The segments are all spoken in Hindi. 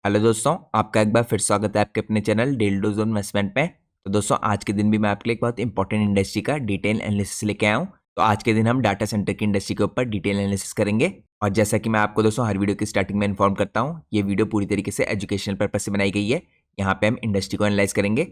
हेलो दोस्तों, आपका एक बार फिर स्वागत है आपके अपने चैनल डेल्डो जोन इन्वेस्टमेंट में। तो दोस्तों, आज के दिन भी मैं आपके लिए एक बहुत इंपॉर्टेंट इंडस्ट्री का डिटेल एनालिसिस लेके आया हूँ। तो आज के दिन हम डाटा सेंटर की इंडस्ट्री के ऊपर डिटेल एनालिसिस करेंगे। और जैसा कि मैं आपको दोस्तों हर वीडियो की स्टार्टिंग में इन्फॉर्म करता हूँ, ये वीडियो पूरी तरीके से एजुकेशनल पर्पज से बनाई गई है। यहाँ पे हम इंडस्ट्री को एनालाइज करेंगे।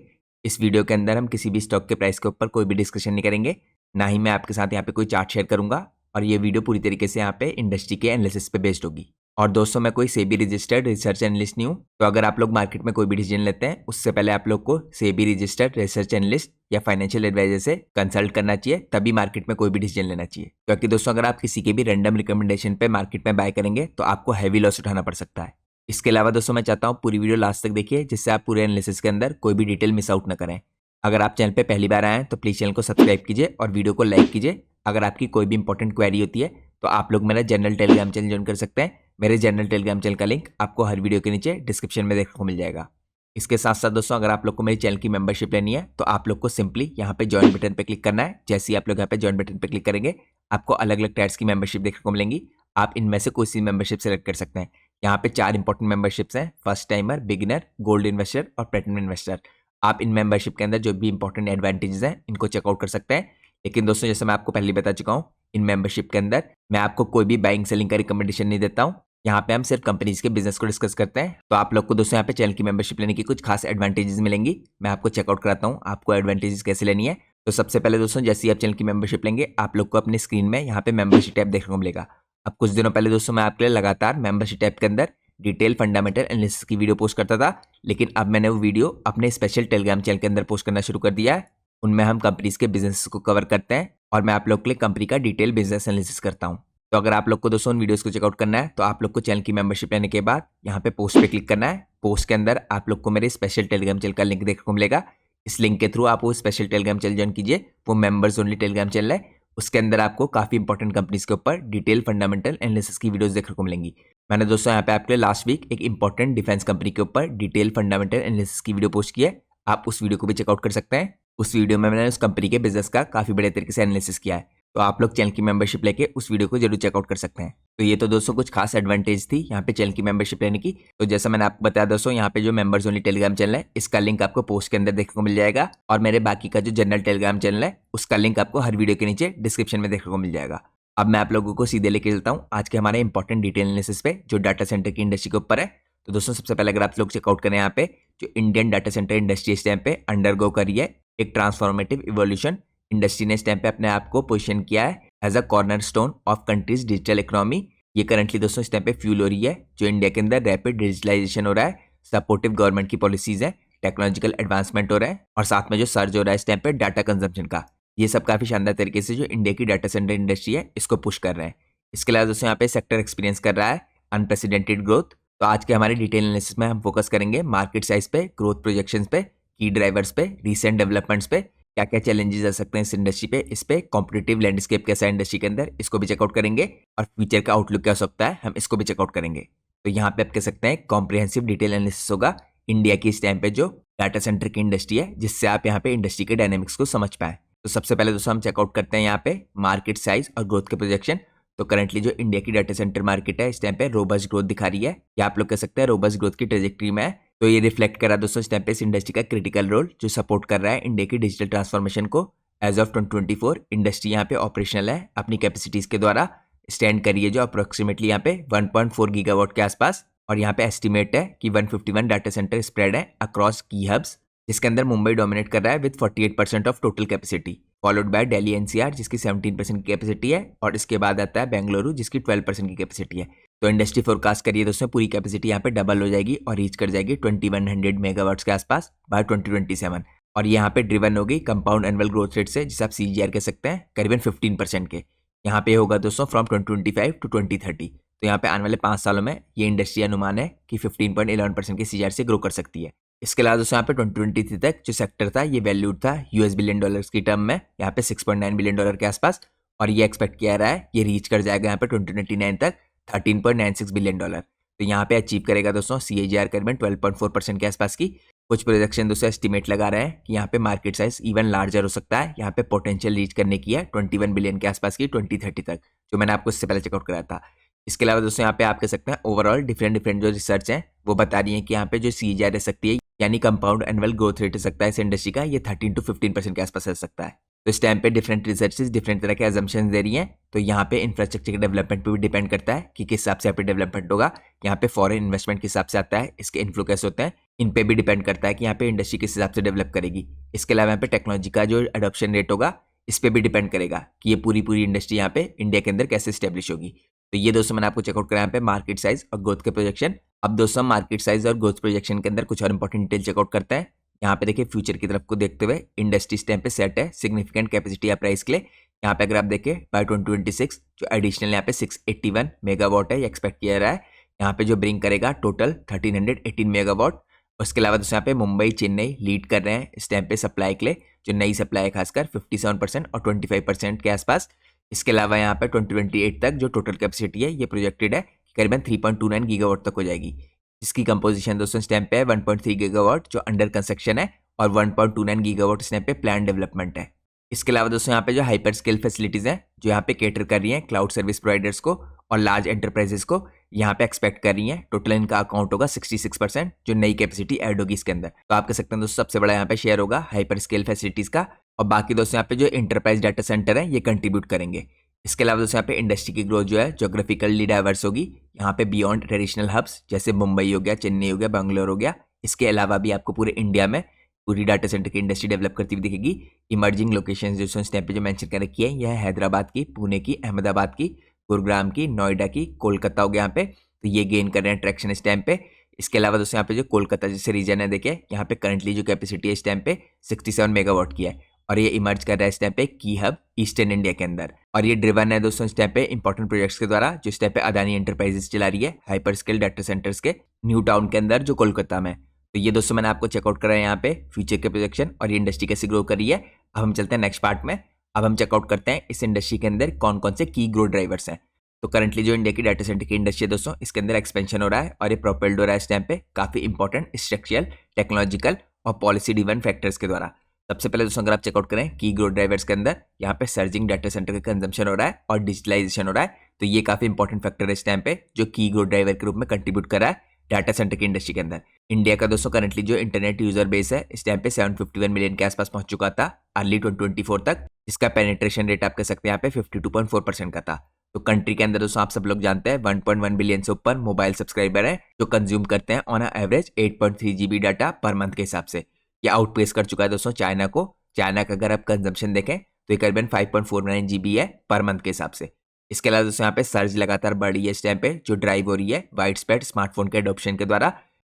इस वीडियो के अंदर हम किसी भी स्टॉक के प्राइस के ऊपर कोई भी डिस्कशन नहीं करेंगे, ना ही मैं आपके साथ यहाँ पे कोई चार्ट शेयर करूंगा। और ये वीडियो पूरी तरीके से यहाँ पे इंडस्ट्री के एनालिसिस पे बेस्ड होगी। और दोस्तों, मैं कोई सेबी रजिस्टर्ड रिसर्च एनालिस्ट नहीं हूँ। तो अगर आप लोग मार्केट में कोई भी डिसीजन लेते हैं, उससे पहले आप लोग को सेबी रजिस्टर्ड रिसर्च एनालिस्ट या फाइनेंशियल एडवाइजर से कंसल्ट करना चाहिए, तभी मार्केट में कोई भी डिसीजन लेना चाहिए। क्योंकि दोस्तों, अगर आप किसी के भी रैंडम रिकमेंडेशन पे मार्केट में बाय करेंगे तो आपको हैवी लॉस उठाना पड़ सकता है। इसके अलावा दोस्तों, मैं चाहता हूँ पूरी वीडियो लास्ट तक देखिए, जिससे आप पूरे एनालिसिस के अंदर कोई भी डिटेल मिस आउट न करें। अगर आप चैनल पे पहली बार आए हैं तो प्लीज चैनल को सब्सक्राइब कीजिए और वीडियो को लाइक कीजिए। अगर आपकी कोई भी इंपॉर्टेंट क्वेरी होती है तो आप लोग मेरा जनरल टेलीग्राम चैनल ज्वाइन कर सकते हैं। मेरे जनरल टेलीग्राम चैनल का लिंक आपको हर वीडियो के नीचे डिस्क्रिप्शन में देखने को मिल जाएगा। इसके साथ साथ दोस्तों, अगर आप लोग को मेरे चैनल की मेंबरशिप लेनी है तो आप लोग को सिंपली यहाँ पे ज्वाइन बटन पे क्लिक करना है। जैसे ही आप लोग यहाँ पे ज्वाइन बटन पे क्लिक करेंगे, आपको अलग अलग टायर्स की मेंबरशिप देखने को मिलेंगी। आप इनमें से कोई सी मेंबरशिप सेलेक्ट कर सकते हैं। यहाँ पे 4 इंपॉर्टेंट मेंबरशिप्स हैं: first timer, beginner, gold investor और प्लेटिनम इन्वेस्टर। आप इन मेंबरशिप के अंदर जो भी इंपॉर्टेंट एडवांटेजेस हैं, इनको चेकआउट कर सकते हैं। लेकिन दोस्तों, जैसे मैं आपको पहले बता चुका हूँ, इन मेंबरशिप के अंदर मैं आपको कोई भी बाइंग सेलिंग का रिकमेंडेशन नहीं देता हूँ। यहाँ पे हम सिर्फ कंपनीज के बिजनेस को डिस्कस करते हैं। तो आप लोग को दोस्तों यहाँ पे चैनल की मेंबरशिप लेने की कुछ खास एडवांटेजेस मिलेंगी। मैं आपको चेकआउट कराता हूँ आपको एडवांटेजेस कैसे लेनी है। तो सबसे पहले दोस्तों, जैसे ही आप चैनल की मेंबरशिप लेंगे, आप लोग को अपनी स्क्रीन में यहाँ पे मेंबरशिप टैब देखने को मिलेगा। अब कुछ दिनों पहले दोस्तों, मैं आपके लिए लगातार मेंबरशिप टैब के अंदर डिटेल फंडामेंटल एनालिसिस की वीडियो पोस्ट करता था। लेकिन अब मैंने वो वीडियो अपने स्पेशल टेलीग्राम चैनल के अंदर पोस्ट करना शुरू कर दिया है। उनमें हम कंपनीज के बिजनेस को कवर करते हैं और मैं आप लोग के लिए कंपनी का डिटेल बिजनेस एनालिसिस करता हूँ। तो अगर आप लोग को दोस्तों उन वीडियोस को चेकआउट करना है तो आप लोग को चैनल की मेंबरशिप लेने के बाद यहाँ पे पोस्ट पे क्लिक करना है। पोस्ट के अंदर आप लोग को मेरे स्पेशल टेलीग्राम चैनल का लिंक देखने को मिलेगा। इस लिंक के थ्रू आप वो स्पेशल टेलीग्राम चैनल ज्वाइन कीजिए। वो मेंबर्स ओनली टेलीग्राम चैनल है। उसके अंदर आपको काफी इंपॉर्टेंट कंपनीज के ऊपर डिटेल फंडामेंटल एनालिसिस की वीडियोस देखने को मिलेंगी। मैंने दोस्तों यहाँ पे आपके लिए लास्ट वीक एक इंपॉर्टेंट डिफेंस कंपनी के ऊपर डिटेल फंडामेंटल एनालिसिस की वीडियो पोस्ट की है। आप उस वीडियो को भी चेकआउट कर सकते हैं। उस वीडियो में मैंने उस कंपनी के बिजनेस का काफी बड़े तरीके से एनालिसिस किया है। तो आप लोग चैनल की मेंबरशिप लेके उस वीडियो को जरूर चेकआउट कर सकते हैं। तो ये तो दोस्तों कुछ खास एडवांटेज थी यहाँ पे चैनल की मेंबरशिप लेने की। तो जैसा मैंने आपको बताया दोस्तों, यहाँ पे जो मेंबर्स ओनली टेलीग्राम चैनल है, इसका लिंक आपको पोस्ट के अंदर देखने को मिल जाएगा। और मेरे बाकी का जो जनरल टेलीग्राम चैनल है, उसका लिंक आपको हर वीडियो के नीचे डिस्क्रिप्शन में देखने को मिल जाएगा। अब मैं आप लोगों को सीधे लेके चलता हूँ आज के हमारे इंपॉर्टेंट डिटेल एनालिसिस पे, जो डाटा सेंटर की इंडस्ट्री के ऊपर है। तो दोस्तों, सबसे पहले अगर आप लोग चेकआउट करें, यहाँ पे जो इंडियन डाटा सेंटर इंडस्ट्री इस टाइम पे अंडरगो करी है एक ट्रांसफॉर्मेटिव इवोल्यूशन। इंडस्ट्री ने इस टाइम पे अपने आप को पोजीशन किया है as a corner stone of country's digital economy. ये करंटली दोस्तों इस टाइम पे फ्यूल हो रही है, जो इंडिया के अंदर रैपिड डिजिटलाइजेशन हो रहा है, सपोर्टिव गवर्नमेंट की पॉलिसीज है, टेक्नोलॉजिकल एडवांसमेंट हो रहा है, और साथ में जो सर्ज हो रहा है इस टाइम पे डाटा कंजम्पशन का। ये सब काफी शानदार तरीके से जो इंडिया की डाटा सेंटर इंडस्ट्री है, इसको पुश कर रहे हैं। इसके अलावा दोस्तों, यहाँ पे सेक्टर एक्सपीरियंस कर रहा है अनप्रेसिडेंटेड ग्रोथ। तो आज के हमारे डिटेल एनालिसिस में हम फोकस करेंगे मार्केट साइज पे, ग्रोथ प्रोजेक्शंस पे, की ड्राइवर्स पे, रीसेंट डेवलपमेंट्स पे, क्या क्या चैलेंजेस आ सकते हैं इस इंडस्ट्री पे, इस पे कॉम्पिटिटिव लैंडस्केप कैसा है इंडस्ट्री के अंदर, इसको भी चेकआउट करेंगे। और फ्यूचर का आउटलुक क्या हो सकता है, हम इसको भी चेकआउट करेंगे। तो यहाँ पे आप कह सकते हैं कॉम्प्रिहेंसिव डिटेल एनालिसिस होगा इंडिया की इस टाइम पे जो डाटा सेंटर की इंडस्ट्री है, जिससे आप यहाँ पे इंडस्ट्री के डायनेमिक्स को समझ पाए। तो सबसे पहले दोस्तों हम चेकआउट करते हैं यहाँ पे मार्केट साइज और ग्रोथ के प्रोजेक्शन। तो करंटली जो इंडिया की डाटा सेंटर मार्केट है, इस टाइम पे रोबस्ट ग्रोथ दिखा रही है, या आप लोग कह सकते हैं रोबस्ट ग्रोथ की ट्रेजेक्टरी में है। तो ये रिफ्लेक्ट कर रहा है दोस्तों इस टाइम पे इस इंडस्ट्री का क्रिटिकल रोल, जो सपोर्ट कर रहा है इंडिया की डिजिटल ट्रांसफॉर्मेशन को। एज ऑफ 2024 इंडस्ट्री यहाँ पे ऑपरेशनल है, अपनी कैपेसिटीज के द्वारा स्टैंड करिए जो अप्रोक्सीमेटली यहाँ पे 1.4 गीगावाट के आसपास। और यहाँ पे एस्टिमेट है कि 151 डाटा सेंटर स्प्रेड है अक्रॉस की हब्स, जिसके अंदर मुंबई डोमिनेट कर रहा है with 48% of total capacity, followed by Delhi NCR जिसकी 17% की कैपेसिटी है, और इसके बाद आता है बेंगलुरु जिसकी 12% की कैपेसिटी है। तो इंडस्ट्री फोरकास्ट करिए दोस्तों पूरी कैपेसिटी यहाँ पे डबल हो जाएगी और रीच कर जाएगी 2100 मेगावाट्स के आसपास बाय 2027। और यहाँ पे ड्रिवन होगी कंपाउंड एनुअल ग्रोथ रेट से, जिसे आप सीजीआर कह सकते हैं, करीबन 15% के। यहाँ पे होगा दोस्तों फ्रॉम 2025 टू 2030। तो यहाँ पे आने वाले 5 सालों में ये इंडस्ट्री अनुमान है कि 15.11% के सीजीआर से ग्रो कर सकती है। इसके अलावा दोस्तों यहाँ पे 2023 तक जो सेक्टर था, ये वैल्यूड था यूएस बिलियन डॉलर्स की टर्म में, यहाँ पे 6.9 बिलियन डॉलर के आसपास। और ये एक्सपेक्ट किया रहा है ये रीच कर जाएगा यहाँ पे 2029 तक 13.96 बिलियन डॉलर। तो यहाँ पे अचीव करेगा दोस्तों सीएजीआर करीबन 12.4% के आसपास की। कुछ प्रोजेक्शन दोस्तों एस्टिमेट लगा रहे हैं कि यहाँ पे मार्केट साइज इवन लार्जर हो सकता है, यहाँ पे पोटेंशियल रीच करने की है 21 बिलियन के आसपास की 2030 तक, जो मैंने आपको इससे पहले चेकआउट कराया था। इसके अलावा दोस्तों यहाँ पे आप कह सकते हैं ओवरऑल डिफरेंट जो रिसर्च है वो बता रही है कि यहाँ पे जो CAGR रह सकती है यानी कंपाउंड एनुअल ग्रोथ रेट हो सकता है इस इंडस्ट्री का, ये 13 to 15% के आसपास रह सकता है। तो इस टाइम पे डिफरेंट रिसर्चेस डिफरेंट तरह के अजम्पशन दे रही हैं। तो यहाँ पे इंफ्रास्ट्रक्चर के डेवलपमेंट पे भी डिपेंड करता है कि किस हिसाब से यहाँ पे डेवलपमेंट होगा। यहाँ पे फॉरेन इन्वेस्टमेंट किस हिसाब से आता है, इसके इन्फ्लो कैसे होते हैं, इन पे भी डिपेंड करता है कि यहाँ पे इंडस्ट्री किस हिसाब से डेवलप करेगी। इसके अलावा यहाँ पे टेक्नोलॉजी का जो अडॉप्शन रेट होगा इस पे भी डिपेंड करेगा कि ये पूरी इंडस्ट्री यहाँ पे इंडिया के अंदर कैसे स्टेब्लिश होगी। तो ये दोस्तों मैंने आपको चेकआउट कराया यहाँ पे मार्केट साइज और ग्रोथ के प्रोजेक्शन। अब दोस्तों मार्केट साइज और ग्रोथ प्रोजेक्शन के अंदर कुछ और इंपॉर्टेंट डिटेल चेकआउट करते हैं। यहाँ पे देखिए फ्यूचर की तरफ को देखते हुए इंडस्ट्री इस टाइम पे सेट है सिग्निफिकेंट कैपेसिटी या प्राइस के लिए। यहाँ पे अगर आप देखें बाय 2026 जो एडिशनल यहाँ पे 681 मेगावाट है ये एक्सपेक्ट किया रहा है, यहाँ पे जो ब्रिंग करेगा टोटल 1318 मेगावाट। उसके अलावा दोस्तों यहाँ पे मुंबई चेन्नई लीड कर रहे हैं इस टाइम पे सप्लाई के लिए, जो नई सप्लाई है खासकर 57% और 25% के आसपास। इसके अलावा यहाँ पे 2028 तक जो टोटल कैपेसिटी है ये प्रोजेक्टेड है करीबन 3.29 गीगावाट तक हो जाएगी। इसकी कंपोजिशन दोस्तों इस टाइम पे है 1.3 गीगावाट जो अंडर कंस्ट्रक्शन है और 1.29 गीगावाट इस टाइम पे प्लान डेवलपमेंट है। इसके अलावा दोस्तों यहाँ पे जो हाइपर स्केल फैसिलिटीज हैं जो यहाँ पे केटर कर रही हैं क्लाउड सर्विस प्रोवाइडर्स को और लार्ज एंटरप्राइजेस को यहाँ पे एक्सपेक्ट कर रही हैं। टोटल इनका अकाउंट होगा 66% जो नई कैपेसिटी ऐड होगी इसके अंदर। तो आप कह सकते हैं दोस्तों सबसे बड़ा यहाँ पे शेयर होगा हाइपर स्केल फैसिलिटीज का, और बाकी दोस्तों यहाँ पे जो इंटरप्राइज डाटा सेंटर है ये कंट्रीब्यूट करेंगे। इसके अलावा दोस्तों यहाँ पे इंडस्ट्री की ग्रोथ जो है जोग्राफिकली डाइवर्स होगी। यहाँ पे बियॉन्ड ट्रेडिशनल हब्स जैसे मुंबई हो गया, चेन्नई हो गया, बैंगलोर हो गया, इसके अलावा भी आपको पूरे इंडिया में पूरी डाटा सेंटर की इंडस्ट्री डेवलप करती हुई दिखेगी। इमर्जिंग लोकेशन जो इस टाइम पे जो मेंशन कर रखी है यह है हैदराबाद की, पुणे की, अहमदाबाद की, गुरुग्राम की, नोएडा की, कोलकाता हो गया यहाँ पे। तो ये गेन कर रहे हैं ट्रैक्शन इस टाइम पे। इसके अलावा दोस्तों यहाँ पे जो कोलकाता जैसे रीजन है देखिए यहाँ पे करंटली जो कैपेसिटी है इस टाइम पे 67 मेगावाट की है और ये इमर्ज कर रहा है इस टाइम पे की हब ईस्टर्न इंडिया के अंदर। और ये ड्रिवन है दोस्तों इस टाइम पे इंपॉर्टेंट प्रोजेक्ट्स के द्वारा जो इस टाइम पे अदानी एंटरप्राइजेस चला रही है हाइपर स्केल डाटा सेंटर्स के न्यू टाउन के अंदर जो कोलकाता में। तो ये दोस्तों मैंने आपको चेकआउट करा है यहाँ पे फ्यूचर के प्रोजेक्शन और ये इंडस्ट्री कैसे ग्रो कर रही है। अब हम चलते हैं नेक्स्ट पार्ट में। अब हम चेकआउट करते हैं इस इंडस्ट्री के अंदर कौन कौन से की ग्रोथ ड्राइवर्स हैं। तो करंटली जो इंडिया की डाटा सेंटर की इंडस्ट्री है दोस्तों इसके अंदर एक्सपेंशन हो रहा है और ये प्रोपेल्ड हो रहा है इस टाइम पे काफी इंपॉर्टेंट स्ट्रक्चरल, टेक्नोलॉजिकल और पॉलिसी ड्रिवन फैक्टर्स के द्वारा। सबसे पहले दोस्तों अगर आप चेकआउट करें की ग्रोथ ड्राइवर्स के अंदर यहाँ पे सर्जिंग डाटा सेंटर का कंजम्पशन हो रहा है और डिजिटलाइजेशन हो रहा है। तो ये काफी इंपॉर्टेंट फैक्टर है इस टाइम पे जो की ग्रोथ ड्राइवर के रूप में कंट्रीब्यूट कर रहा है डाटा सेंटर की इंडस्ट्री के अंदर। इंडिया का दोस्तों करंटली जो इंटरनेट यूजर बेस है इस टाइम पे 751 मिलियन के आसपास पहुंच चुका था अर्ली 2024 तक। इसका पेनिट्रेशन रेट आप कह सकते हैं यहाँ पे 52.4% का था। तो कंट्री के अंदर दोस्तों आप सब लोग जानते हैं 1.1 बिलियन से ऊपर मोबाइल सब्सक्राइबर है जो कंज्यूम करते हैं on average 8.3 GB data per month के हिसाब से। ये आउटपेस कर चुका है दोस्तों चाइना को। चाइना का अगर आप कंजम्पशन देखें तो ये करीबन 5.49 GB है पर मंथ के हिसाब से। इसके अलावा दोस्तों यहाँ पे सर्ज लगातार बढ़ रही है इस टाइम पे जो ड्राइव हो रही है वाइड स्प्रेड स्मार्टफोन के अडॉप्शन के द्वारा।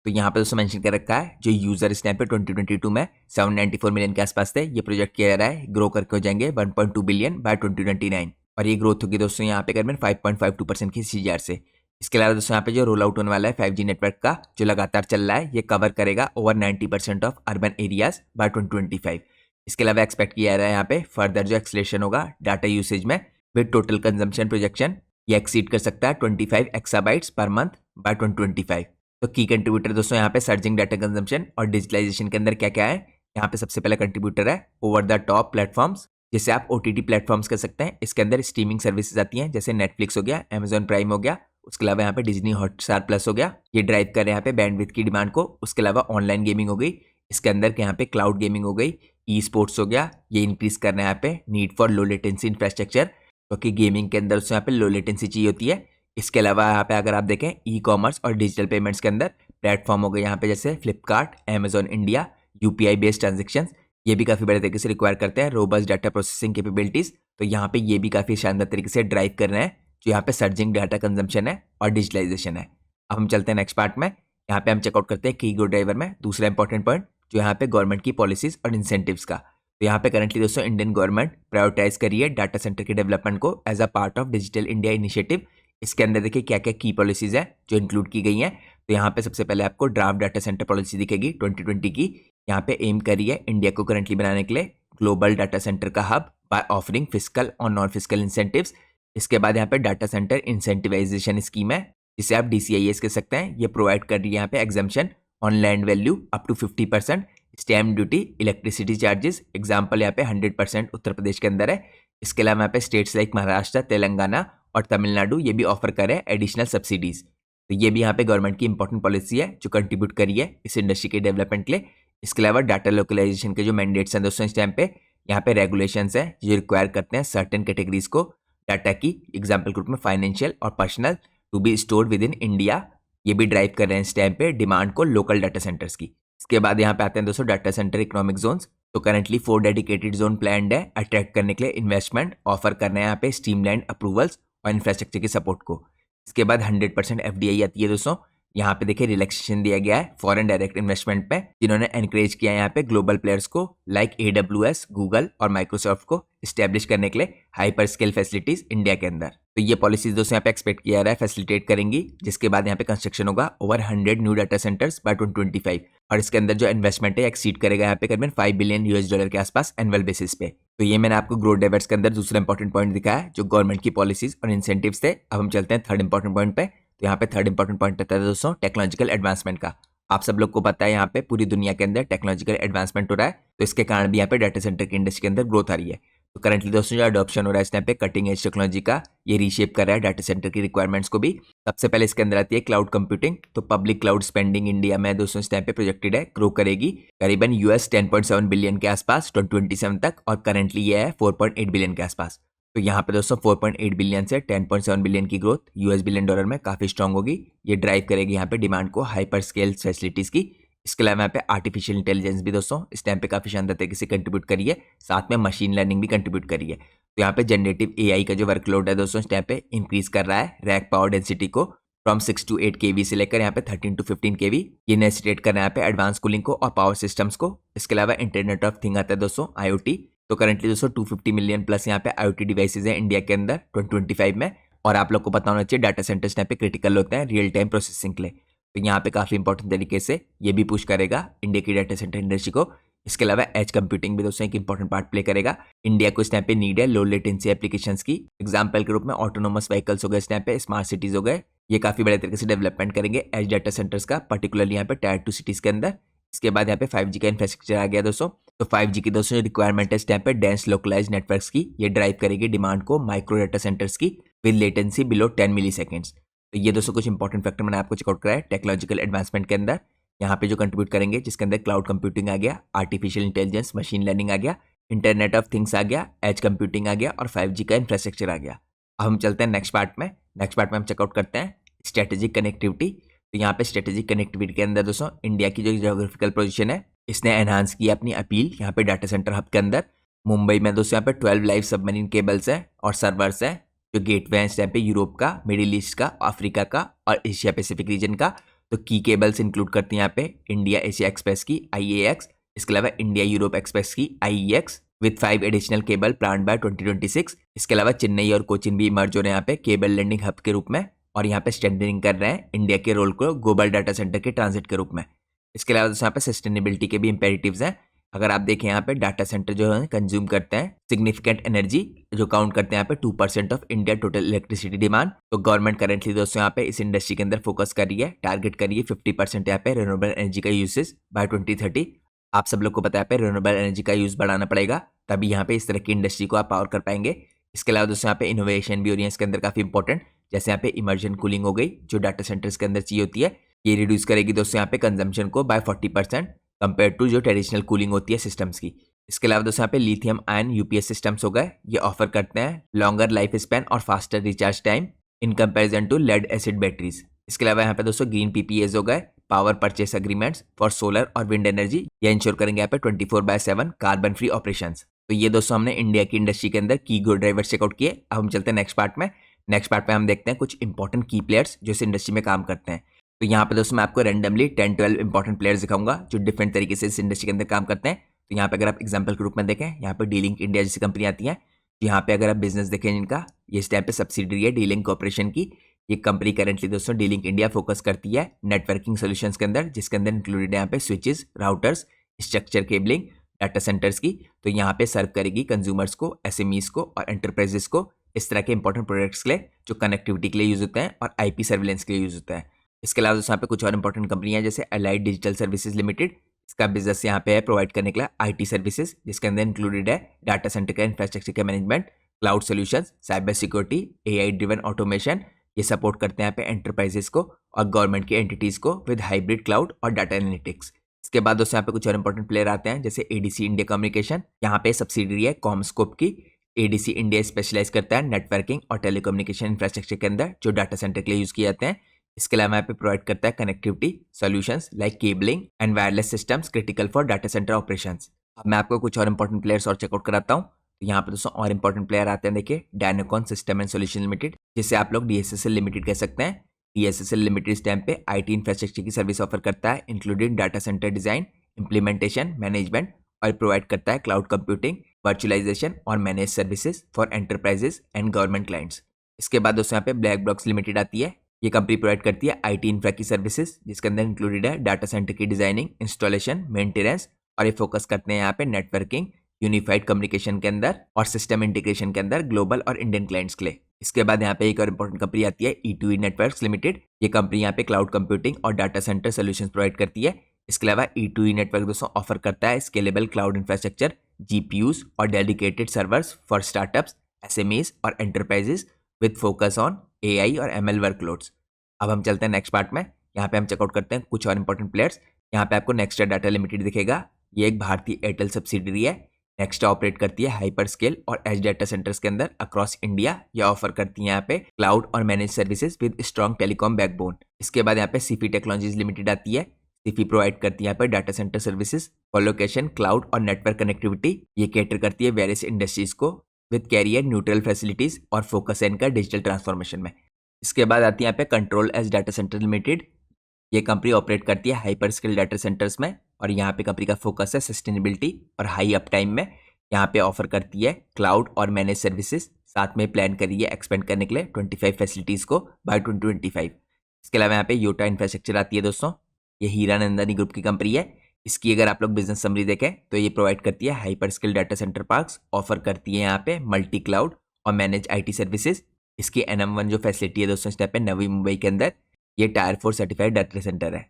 तो यहाँ पे दोस्तों मेंशन कर रखा है जो यूजर इस टाइम पे 2022 में 794 मिलियन के आसपास थे, ये प्रोजेक्ट किया जा रहा है ग्रो करके हो जाएंगे 1.2 बिलियन बाय 2029 और ये ग्रोथ होगी दोस्तों यहाँ पे करीबन 5.52% की CAGR से। इसके अलावा दोस्तों यहाँ पे जो रोल आउट होने वाला है 5G नेटवर्क का जो लगातार चल रहा है ये कवर करेगा over 90% of urban areas by 2025। इसके अलावा एक्सपेक्ट किया जा रहा है यहाँ पे फर्दर जो एक्सलेशन होगा डाटा यूसेज में विद टोटल कंजम्पशन प्रोजेक्शन ये एक्सीड कर सकता है 25 एक्साबाइट्स पर मंथ बाय 2025। तो की कंट्रीब्यूटर दोस्तों यहाँ पे सर्जिंग डाटा कंजम्पशन और डिजिटलाइजेशन के अंदर क्या क्या है। यहाँ पे सबसे पहला कंट्रीब्यूटर है ओवर द टॉप प्लेटफॉर्म्स जिसे आप OTT प्लेटफॉर्म्स कह सकते हैं। इसके अंदर स्ट्रीमिंग सर्विसेज आती हैं जैसे नेटफ्लिक्स हो गया, अमेजॉन प्राइम हो गया, उसके अलावा यहाँ पे डिज्नी हॉटस्टार प्लस हो गया। ये ड्राइव कर रहे हैं यहाँ पे बैंडविड्थ की डिमांड को। उसके अलावा ऑनलाइन गेमिंग हो गई, इसके अंदर यहाँ पे क्लाउड गेमिंग हो गई, ई स्पोर्ट्स हो गया, ये इंक्रीज कर रहे हैं यहाँ पे need for low latency infrastructure क्योंकि गेमिंग के अंदर उससे यहाँ पे लो लेटेंसी चाहिए होती है। इसके अलावा यहाँ पे अगर आप देखें ई कॉमर्स और डिजिटल पेमेंट्स के अंदर प्लेटफॉर्म हो गए यहाँ पे जैसे Flipkart, Amazon India, UPI based transaction ये भी काफ़ी बड़े तरीके से रिक्वायर करते हैं रोबस्ट डाटा प्रोसेसिंग कैपेबिलिटीज। तो यहाँ पे ये भी काफ़ी शानदार तरीके से ड्राइव कर रहे हैं जो यहाँ पे सर्जिंग डाटा कंजम्पशन है और डिजिटलाइजेशन है। अब हम चलते हैं नेक्स्ट पार्ट में। यहाँ पे हम चेकआउट करते हैं की ग्रोथ ड्राइवर में दूसरा इंपॉर्टेंट पॉइंट जो यहाँ पे गवर्नमेंट की पॉलिसीज और इंसेंटिव्स का। तो यहाँ पे करंटली दोस्तों इंडियन गवर्नमेंट प्रायोरिटाइज करी है डाटा सेंटर के डेवलपमेंट को as a part of digital India initiative. इसके अंदर देखिए क्या क्या की पॉलिसीज है जो इंक्लूड की गई हैं। तो यहाँ पे सबसे पहले आपको ड्राफ्ट डाटा सेंटर पॉलिसी दिखेगी 2020 की। यहाँ पे एम करी है इंडिया को करंटली बनाने के लिए ग्लोबल डाटा सेंटर का हब बाय ऑफरिंग फिजिकल और नॉन फिजिकल इंसेंटिव्स। इसके बाद यहाँ पे डाटा सेंटर इंसेंटिवाइजेशन स्कीम है जिसे आप DCIS कह सकते हैं। ये प्रोवाइड कर रही है यहाँ पे exemption on land value up to 50%, stamp duty, electricity charges example यहाँ पे 100% उत्तर प्रदेश के अंदर है। इसके अलावा यहाँ पे स्टेट्स लाइक महाराष्ट्र, तेलंगाना और तमिलनाडु ये भी ऑफर कर रहे हैं एडिशनल सब्सिडीज। तो ये भी यहाँ पे गवर्नमेंट की इंपॉर्टेंट पॉलिसी है जो कंट्रीब्यूट करी है इस इंडस्ट्री के डेवलपमेंट के लिए। इसके अलावा डाटा लोकलाइजेशन के जो मैंडेट्स हैं दोस्तों इस टाइम पे यहाँ पे रेगुलेशंस हैं जो रिक्वायर करते हैं सर्टेन कैटेगरीज को डाटा की एग्जाम्पल ग्रुप में फाइनेंशियल और personal to be stored within India. ये भी ड्राइव कर रहे हैं इस टाइम पे डिमांड को लोकल डाटा सेंटर्स की। इसके बाद यहाँ पे आते हैं दोस्तों डाटा सेंटर इकोनॉमिक जोन्स। तो करंटली 4 डेडिकेटेड जोन प्लान्ड है अट्रैक्ट करने के लिए इन्वेस्टमेंट ऑफर करना है यहाँ पे स्ट्रीमलाइंड अप्रूवल्स और इंफ्रास्ट्रक्चर की सपोर्ट को। इसके बाद 100% FDI आती है दोस्तों। यहाँ पे देखिए रिलैक्सेशन दिया गया है फॉरेन डायरेक्ट इन्वेस्टमेंट पे जिन्होंने एनकरेज किया है यहाँ पे ग्लोबल प्लेयर्स को लाइक AWS, गूगल और माइक्रोसॉफ्ट को स्टैब्लिश करने के लिए हाइपर स्केल फैसिलिटीज इंडिया के अंदर। तो ये पॉलिसीज दोस्तों यहाँ पे एक्सपेक्ट किया जा रहा है फैसिलिटेट करेंगी, जिसके बाद यहाँ पे कंस्ट्रक्शन होगा over 100 new data centers by 2025 और इसके अंदर जो इन्वेस्टमेंट है एक्सीड करेगा यहाँ पे करीबन $5 बिलियन के आसपास एनुअल बेसिस पे। तो ये मैंने आपको ग्रोथ ड्राइवर्स के अंदर दूसरा इंपॉर्टेंट पॉइंट दिखाया जो गवर्नमेंट की पॉलिसीज और इंसेंटिव्स थे। अब हम चलते हैं थर्ड इंपॉर्टेंट पॉइंट पे। तो यहाँ पे थर्ड इंपॉर्टेंट पॉइंट आता है दोस्तों टेक्नोलॉजिकल एडवांसमेंट का। आप सब लोग को पता है यहाँ पे पूरी दुनिया के अंदर टेक्नोलॉजिकल एडवांसमेंट हो रहा है, तो इसके कारण भी यहाँ पे डाटा सेंटर की इंडस्ट्री के अंदर ग्रोथ आ रही है। तो करंटली दोस्तों जो अडॉप्शन हो रहा है इस टाइम पे कटिंग एज टेक्नोलॉजी का, ये रीशेप कर रहा है डाटा सेंटर की रिक्वायरमेंट्स को भी। सबसे पहले इसके अंदर आती है क्लाउड कंप्यूटिंग। तो पब्लिक क्लाउड स्पेंडिंग इंडिया में दोस्तों इस टाइम पे प्रोजेक्टेड है ग्रो करेगी करीबन $10.7 बिलियन के आसपास 2027 तक और करंटली ये है 4.8 बिलियन के आसपास। तो यहाँ पे दोस्तों 4.8 बिलियन से 10.7 बिलियन की ग्रोथ US बिलियन डॉलर में काफी स्ट्रांग होगी। ये ड्राइव करेगी यहाँ पे डिमांड को हाइपर स्केल फैसिलिटीज की। इसके अलावा यहाँ पे आर्टिफिशियल इंटेलिजेंस भी दोस्तों इस टाइम पे काफी शानदार तरीके से कंट्रीब्यूट करी है, साथ में मशीन लर्निंग भी कंट्रीब्यूट करी है। तो यहाँ पे जनरेटिव AI का जो वर्कलोड है दोस्तों इस टाइम पे इंक्रीज कर रहा है रैक पावर डेंसिटी को फ्रॉम 6 to 8 kV से लेकर यहाँ पे 13 to 15 kV। ये नेसेसिटेट कर रहा है यहाँ पे एडवांस कूलिंग को और पावर सिस्टम्स को। इसके अलावा इंटरनेट ऑफ थिंग आता है दोस्तों IoT। तो करंटली दोस्तों 250 मिलियन प्लस यहाँ पे IoT डिवाइसेज है इंडिया के अंदर 2025 में। और आप लोग को पता होना चाहिए डाटा सेंटर्स यहाँ पे क्रिटिकल होते हैं रियल टाइम प्रोसेसिंग के लिए। तो यहाँ पे काफी इंपॉर्टेंट तरीके से ये भी पुश करेगा इंडिया की डाटा सेंटर इंडस्ट्री को। इसके अलावा एज कंप्यूटिंग भी दोस्तों एक इंपॉर्टेंट पार्ट प्ले करेगा। इंडिया को इस टाइम पे नीड है लो लेटेंसी एप्लीकेशंस की। एग्जांपल के रूप में ऑटोनोमस व्हीकल्स हो गए, इस टाइम पे स्मार्ट सिटीज हो गए, ये काफी बड़े तरीके से डेवलपमेंट करेंगे एज डाटा सेंटर्स का, पर्टिकुलरली यहाँ पे टायर 2 सिटीज के अंदर। इसके बाद यहाँ पे 5G का इंफ्रास्ट्रक्चर आ गया दोस्तों। तो 5G की दोस्तों जो रिक्वायरमेंट है इस टाइम पे डेंस लोकलाइज नेटवर्क्स की, ये ड्राइव करेगी डिमांड को माइक्रो डाटा सेंटर्स की with latency below 10 milliseconds. तो ये दोस्तों कुछ इंपॉर्टेंट फैक्टर मैंने आपको चेकआउट कराया टेक्नोलॉजिकल एडवांसमेंट के अंदर यहाँ पे जो कंट्रीब्यूट करेंगे, जिसके अंदर क्लाउड कंप्यूटिंग आ गया, आर्टिफिशियल इंटेलिजेंस मशीन लर्निंग आ गया, इंटरनेट ऑफ थिंग्स आ गया, एज कंप्यूटिंग आ गया और 5G का इंफ्रास्ट्रक्चर आ गया। अब हम चलते हैं नेक्स्ट पार्ट में। नेक्स्ट पार्ट में हम चेकआउट करते हैं स्ट्रेटेजिक कनेक्टिविटी। तो यहाँ पे स्ट्रेटेजिक कनेक्टिविटी के अंदर दोस्तों इंडिया की जो ज्योग्राफिकल पोजीशन है इसने एनहांस की अपनी अपील यहाँ पे डाटा सेंटर हब के अंदर। मुंबई में दोस्तों यहाँ पे 12 लाइव सबमरीन केबल्स हैं और सर्वर्स हैं जो गेटवे हैं इस टाइम पे यूरोप का, मिडिल ईस्ट का, अफ्रीका का और एशिया पैसिफिक रीजन का। तो की केबल्स इंक्लूड करती हैं यहाँ पे इंडिया एशिया एक्सप्रेस की IAX, इसके अलावा इंडिया यूरोप एक्सप्रेस की IEX with 5 additional cable plan by 2026। इसके अलावा चेन्नई और कोचिन भी इमर्ज हो रहे हैं यहाँ पे केबल लैंडिंग हब के रूप में और यहाँ पे स्ट्रेंथनिंग कर रहे हैं इंडिया के रोल को ग्लोबल डाटा सेंटर के ट्रांजिट के रूप में। इसके अलावा दोस्तों यहाँ पे सस्टेनेबिलिटी के भी इंपेरेटिव्स हैं। अगर आप देखें यहाँ पे डाटा सेंटर जो है कंज्यूम करते हैं सिग्निफिकेंट एनर्जी जो काउंट करते हैं यहाँ पे 2% of India total electricity demand. तो गवर्नमेंट करेंटली दोस्तों यहाँ पे इस इंडस्ट्री के अंदर फोकस कर रही है, टारगेट कर रही है 50% यहाँ पे रिन्यूएबल एनर्जी का यूसेज बाय 2030। आप सब लोग को पता है पे रिन्यूएबल एनर्जी का यूज बढ़ाना पड़ेगा, तभी यहाँ पे इस तरह की इंडस्ट्री को आप पावर कर पाएंगे। इसके अलावा दोस्तों यहाँ पे इनोवेशन भी हो रही है इसके अंदर काफी इंपॉर्टेंट, जैसे यहाँ पे इमर्जन कूलिंग हो गई जो डाटा सेंटर्स के अंदर चाहिए होती है, ये रिड्यूस करेगी दोस्तों यहाँ पे कंजम्पशन को बाय 40% कंपेयर टू जो ट्रेडिशनल कूलिंग होती है सिस्टम्स की। इसके अलावा दोस्तों यहाँ पे लिथियम आयन UPS सिस्टम्स हो गए, ये ऑफर करते हैं लॉन्गर लाइफ स्पैन और faster recharge time in comparison to lead acid batteries. इसके अलावा यहाँ पे दोस्तों ग्रीन PPAs हो गए, power purchase agreements for solar और विंड एनर्जी, ये इंश्योर करेंगे यहाँ पे 24/7 कार्बन फ्री ऑपरेशंस। तो ये दोस्तों हमने इंडिया की इंडस्ट्री के अंदर की ग्रोथ ड्राइवर चेकआउट किए। अब हम चलते हैं नेक्स्ट पार्ट में। नेक्स्ट पार्ट में हम देखते हैं कुछ इंपॉर्टेंट की प्लेयर्स जो इस इंडस्ट्री में काम करते हैं। तो यहाँ पे दोस्तों मैं आपको रैंडमली 10-12 इंपॉर्टेंट प्लेयर्स दिखाऊंगा जो डिफरेंट तरीके से इस इंडस्ट्री के अंदर काम करते हैं। तो यहाँ पे अगर आप एग्जांपल के रूप में देखें, यहाँ पे डीलिंक इंडिया जैसी कंपनी आती है। यहाँ पे अगर आप बिजनेस देखें जिनका, ये इस टाइप पे सब्सिडरी है डीलिंक कॉर्पोरेशन की। ये कंपनी करेंटली दोस्तों डीलिंक इंडिया फोकस करती है नेटवर्किंग सोल्यूशंस के अंदर, जिसके अंदर इंक्लूडेड है यहाँ पे switches, routers, structure cabling, data centers की। तो यहाँ पे सर्व करेगी कंज्यूमर्स को, SMEs को और एंटरप्राइजेस को इस तरह के इंपॉर्टेंट प्रोडक्ट्स के लिए जो कनेक्टिविटी के लिए यूज होते हैं और IP सर्विलेंस के लिए यूज होता है। इसके अलावा दोस्तों यहाँ पे कुछ और इंपॉर्टेंट कंपनियां जैसे अलाइड डिजिटल सर्विसेज लिमिटेड, इसका बिजनेस यहाँ पे है प्रोवाइड करने के लिए IT सर्विसेज, जिसके अंदर इंक्लूडेड है डाटा सेंटर का इंफ्रास्ट्रक्चर का management, cloud solutions, cyber security, AI driven automation, ये सपोर्ट करते हैं यहाँ पे एंटरप्राइजेस को और गवर्नमेंट की एंटिटीज को विद हाइब्रिड क्लाउड और डाटा एनालिटिक्स। इसके बाद दोस्तों यहाँ पे कुछ और इंपॉर्टेंट प्लेयर आते हैं जैसे ADC इंडिया कम्युनिकेशन, यहाँ पे सब्सिडरी है कॉमस्कोप की। ADC इंडिया स्पेशलाइज करता है नेटवर्किंग और टेलीकम्युनिकेशन इंफ्रास्ट्रक्चर के अंदर जो डाटा सेंटर के लिए यूज किए जाते हैं। इसके अलावा यहाँ पे प्रोवाइड करता है connectivity solutions like cabling and wireless systems critical for data centre operations. अब मैं आपको कुछ और इंपॉर्टेंट प्लेयर्स और चेकआउट कराता हूँ। तो यहाँ पे दोस्तों और इंपॉर्टेंट प्लेयर आते हैं, देखिए डायनाकॉन सिस्टम एंड सॉल्यूशन लिमिटेड, जिसे आप लोग DSSL लिमिटेड कह सकते हैं। DSSL लिमिटेड इस टाइम पे IT इंफ्रास्ट्रक्चर की सर्विस ऑफर करता है including data centre design, implementation, management और प्रोवाइड करता है क्लाउड कंप्यूटिंग, वर्चुअलाइजेशन और manage services for enterprises and government clients. इसके बाद दोस्तों यहाँ पे ब्लैक बॉक्स लिमिटेड आती है। ये कंपनी प्रोवाइड करती है IT इंफ्रा की सर्विसेज, जिसके अंदर इंक्लूडेड है डाटा सेंटर की डिजाइनिंग, इंस्टॉलेशन, मेंटेनेंस और ये फोकस करते हैं यहाँ पे नेटवर्किंग, यूनिफाइड कम्युनिकेशन के अंदर और सिस्टम इंटीग्रेशन के अंदर ग्लोबल और इंडियन क्लाइंट्स के लिए। इसके बाद यहाँ पे एक और इंपॉर्टेंट कंपनी आती है E2E नेटवर्क्स लिमिटेड। ये कंपनी यहाँ पे क्लाउड कंप्यूटिंग और डाटा सेंटर सॉल्यूशंस प्रोवाइड करती है। इसके अलावा E2E नेटवर्क दोस्तों ऑफर करता है स्केलेबल क्लाउड इंफ्रास्ट्रक्चर, GPUs और dedicated servers for startups, SMEs और enterprises with focus on AI और ML वर्कलोड्स। अब हम चलते हैं नेक्स्ट पार्ट में। यहाँ पे हम चेकआउट करते हैं कुछ और इंपॉर्टेंट प्लेयर्स। यहाँ पे आपको नेक्स्टा डाटा लिमिटेड दिखेगा। ये एक भारतीय एयरटेल सब्सिडरी है। नेक्स्टा ऑपरेट करती है हाइपर स्केल और एज डाटा सेंटर्स के अंदर अक्रॉस इंडिया। यह ऑफर करती है यहाँ पे क्लाउड और manage services with strong telecom backbone. इसके बाद यहाँ पे सीफी टेक्नोलॉजीज लिमिटेड आती है। सीफी प्रोवाइड करती है यहाँ पे data center services, colocation, cloud और नेटवर्क कनेक्टिविटी। ये कैटर करती है वेरियस इंडस्ट्रीज को विद कैरियर न्यूट्रल फैसिलिटीज और फोकस है इनका डिजिटल ट्रांसफॉर्मेशन में। इसके बाद आती है यहाँ पे control S data center limited. ये कंपनी ऑपरेट करती है हाइपर स्किल डाटा सेंटर्स में और यहाँ पे कंपनी का फोकस है सस्टेनेबिलिटी और हाई अप टाइम में। यहाँ पे ऑफर करती है क्लाउड और मैनेज सर्विसेज, साथ में प्लान करी है एक्सपेंड करने के लिए 25 फैसिलिटीज़ को बाय 2025। इसके अलावा यहाँ पे योटा इंफ्रास्ट्रक्चर आती है दोस्तों। ये हीरा नंदनी ग्रुप की कंपनी है। इसकी अगर आप लोग बिजनेस समरी देखें तो ये प्रोवाइड करती है hyper skill data centre parks, offer करती है यहाँ पे मल्टी क्लाउड और मैनेज IT सर्विसेज। इसकी NM1 जो फैसिलिटी है दोस्तों इस टाइप पे नवी मुंबई के अंदर, ये टायर 4 सर्टिफाइड डाटा सेंटर है।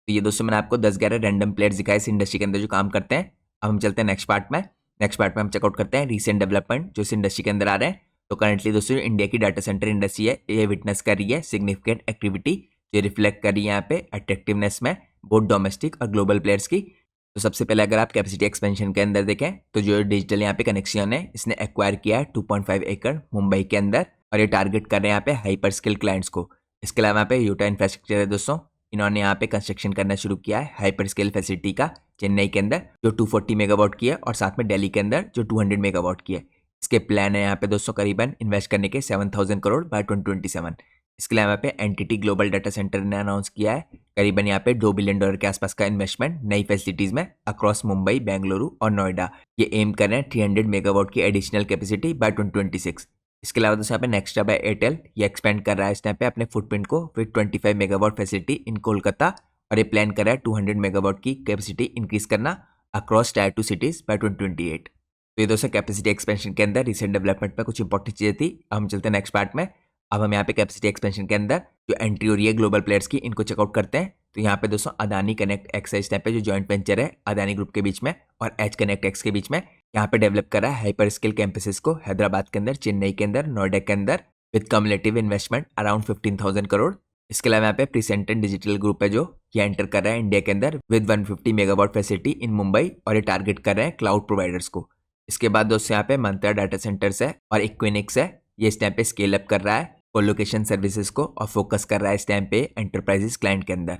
तो ये दोस्तों मैंने आपको 10-11 रैंडम प्लेयर्स दिखाए इस इंडस्ट्री के अंदर जो काम करते हैं। अब हम चलते हैं नेक्स्ट पार्ट में। नेक्स्ट पार्ट में हम चेकआउट करते हैं रीसेंट डेवलपमेंट जो इस इंडस्ट्री के अंदर आ रहे हैं। तो करंटली दोस्तों इंडिया की डाटा सेंटर इंडस्ट्री है, ये विटनेस कर रही है सिग्निफिकेंट एक्टिविटी जो रिफ्लेक्ट कर रही है यहाँ पे अट्रैक्टिवनेस में बोथ डोमेस्टिक और ग्लोबल प्लेयर्स की। तो सबसे पहले अगर आप कैपेसिटी एक्सपेंशन के अंदर देखें तो जो डिजिटल यहाँ पे कनेक्शन है इसने एक्वायर किया है 2.5 एकड़ मुंबई के अंदर और ये टारगेट कर रहे हैं यहाँ पे हाइपर स्किल क्लाइंट्स को। इसके अलावा यहाँ पे यूटा इंफ्रास्ट्रक्चर है दोस्तों, इन्होंने यहाँ पे कंस्ट्रक्शन करना शुरू किया है हाइपर स्केल फैसिलिटी का चेन्नई के अंदर जो 240 मेगावाट की है और साथ में दिल्ली के अंदर जो 200 मेगावाट की है। इसके प्लान है यहाँ पे दोस्तों करीबन इन्वेस्ट करने के 7,000 करोड़ बाय 2027। इसके अलावा यहाँ पे एंटिटी ग्लोबल डाटा सेंटर ने अनाउंस किया है करीबन यहाँ पे $2 बिलियन के आसपास का इन्वेस्टमेंट नई फैसिलिटीज में अक्रॉस मुंबई, बेंगलुरु और नोएडा। ये एम कर रहे हैं 300 मेगावाट की एडिशनल कैपेसिटी बाय 2026। इसके अलावा दोस्तों यहाँ पे नेक्स्टा बाय एयरटेल ये एक्सपेंड कर रहा है इस टाइम पे अपने फुटप्रिंट को with 25 megawatt facility in Kolkata और ये प्लान कर रहा है 200 मेगावाट की कैपेसिटी इंक्रीज करना अक्रॉस टायर 2 सिटीज बाय 2028। तो ये दोस्तों कैपेसिटी एक्सपेंशन के अंदर रिसेंट डेवलपमेंट में कुछ इंपॉर्टेंट चीजें थी। अब हम चलते हैं नेक्स्ट पार्ट में। अब हम यहाँ पे कैपेसिटी एक्सपेंशन के अंदर जो एंट्री हो रही है ग्लोबल प्लेयर्स की इनको चेकआउट करते हैं। तो यहाँ पे दोस्तों अदानी कनेक्ट एक्स इस टाइप पे जो जॉइंट वेंचर है अदानी ग्रुप के बीच में और एच कनेक्ट एक्स के बीच में यहाँ पे डेवलप कर रहा है हाइपर स्किल कैंपसेस को हैदराबाद के अंदर, चेन्नई के अंदर, नोएडा के अंदर with cumulative investment around 15,000 crore. इसके अलावा यहाँ पे प्रीसेंटेड डिजिटल ग्रुप है जो ये एंटर कर रहा है इंडिया के अंदर with 150 megawatt facility in Mumbai और ये टारगेट कर रहे हैं क्लाउड प्रोवाइडर्स को। इसके बाद दोस्तों यहाँ पे मंत्रा डाटा सेंटर्स है और इक्विनिक्स है, ये इस टाइम पे स्केल अप कर रहा है कोलोकेशन सर्विसेज को और फोकस कर रहा है इस टाइम पे एंटरप्राइजेस क्लाइंट के अंदर।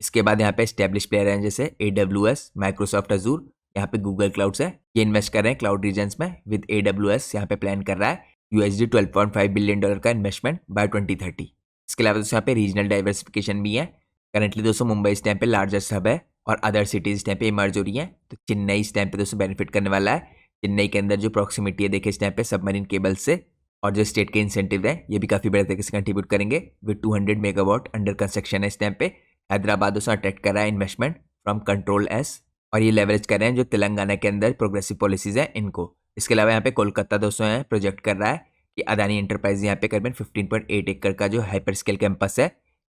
इसके बाद यहाँ पे एस्टेब्लिश प्लेयर हैं जैसे AWS, माइक्रोसॉफ्ट अजूर, यहाँ पे गूगल क्लाउड्स है, ये इन्वेस्ट कर रहे हैं क्लाउड रीजन्स में विद AWS यहाँ पे प्लान कर रहा है $12.5 बिलियन का इन्वेस्टमेंट बाय 2030। इसके अलावा दोस्तों यहाँ पे रीजनल डाइवर्सिफिकेशन भी है। करंटली दोस्तों मुंबई इस टाइम पे लार्जेस्ट हब है और अदर सिटीज इस टाइम पे इमर्ज हो रही हैं। तो चेन्नई इस टाइम पे दोस्तों बेनिफिट करने वाला है। चेन्नई के अंदर जो प्रॉक्सिमिटी है देखिए इस टाइम पे सबमरीन केबल से और जो स्टेट के इंसेंटिव है ये भी काफ़ी बड़े तरीके से कंट्रीब्यूट करेंगे विद 200 मेगावाट अंडर कंस्ट्रक्शन है इस टाइम पे। हैदराबाद दोस्तों अट्रैक्ट कर रहा है इन्वेस्टमेंट फ्रॉम कंट्रोल एस और ये लेवरेज कर रहे हैं जो तेलंगाना के अंदर प्रोग्रेसिव पॉलिसीज है इनको। इसके अलावा यहाँ पे कोलकाता दोस्तों है प्रोजेक्ट कर रहा है कि अदानी एंटरप्राइज यहाँ पे करीबन 15.8 एकड़ का जो हाइपर स्केल कैंपस है